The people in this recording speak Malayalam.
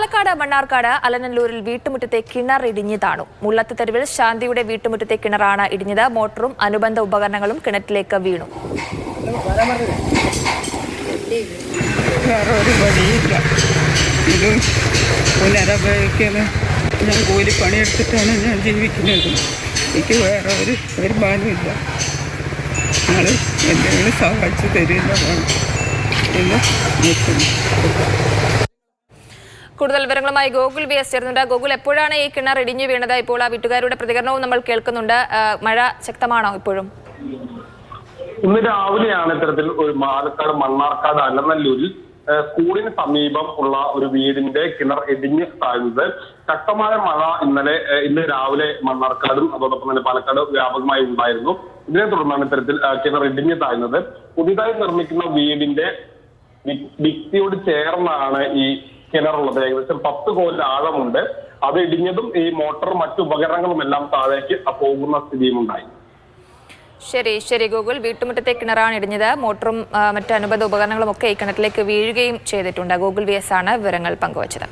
പാലക്കാട് മണ്ണാർക്കാട് അലനല്ലൂരിൽ വീട്ടുമുറ്റത്തെ കിണർ ഇടിഞ്ഞു താണു. മുള്ളത്ത് തെരുവിൽ ശാന്തിയുടെ വീട്ടുമുറ്റത്തെ കിണറാണ് ഇടിഞ്ഞത്. മോട്ടറും അനുബന്ധ ഉപകരണങ്ങളും കിണറ്റിലേക്ക് വീണു. ഞാൻ കൂലി പണിയെടുത്തിട്ടാണ് ഞാൻ ജീവിക്കുന്നത്. എനിക്ക് വേറെ ഒരു വരുമാനമില്ല. നിങ്ങൾ എന്തെങ്കിലും സഹായിച്ചു തരുന്നതാണ് എന്ന് നോക്കുന്നു. കൂടുതൽ വിവരങ്ങളുമായി ഗോകുൽ വി.എസ്. ചേർന്നുണ്ട്. ഗോകുൽ, എപ്പോഴാണ് ഈ കിണർ ഇടിഞ്ഞു വീണത്? ഇപ്പോൾ ആ വീട്ടുകാരുടെ പ്രതികരണവും നമ്മൾ കേൾക്കുന്നുണ്ട്. മഴ ശക്തമാണോ ഇപ്പോഴും? ഇന്ന് രാവിലെയാണ് ഇത്തരത്തിൽ ഒരു പാലക്കാട് മണ്ണാർക്കാട് അലനല്ലൂരിൽ സ്കൂളിന് സമീപം ഉള്ള ഒരു വീടിന്റെ കിണർ ഇടിഞ്ഞ് താഴ്ന്നത്. ശക്തമായ മഴ ഇന്ന് രാവിലെ മണ്ണാർക്കാടും അതോടൊപ്പം തന്നെ പാലക്കാട് വ്യാപകമായി ഉണ്ടായിരുന്നു. ഇതിനെ തുടർന്നാണ് ഇത്തരത്തിൽ കിണർ ഇടിഞ്ഞ് താഴ്ന്നത്. പുതിയതായി നിർമ്മിക്കുന്ന വീടിന്റെ ഭിത്തിയോട് ചേർന്നാണ് ഈ കിണറുള്ളത്. ഏകദേശം 10 കോൽ ആഴമുണ്ട്. അത് ഇടിഞ്ഞതും ഈ മോട്ടറും മറ്റു ഉപകരണങ്ങളും എല്ലാം താഴേക്ക് പോകുന്ന സ്ഥിതിയും ഉണ്ടായി. ശരി ഗോകുൽ, വീട്ടുമുറ്റത്തെ കിണറാണ് ഇടിഞ്ഞത്. മോട്ടറും മറ്റ് അനുബന്ധ ഉപകരണങ്ങളും ഒക്കെ ഈ കിണറ്റിലേക്ക് വീഴുകയും ചെയ്തിട്ടുണ്ട്. ഗോകുൽ വി.എസ്. ആണ് വിവരങ്ങൾ പങ്കുവച്ചത്.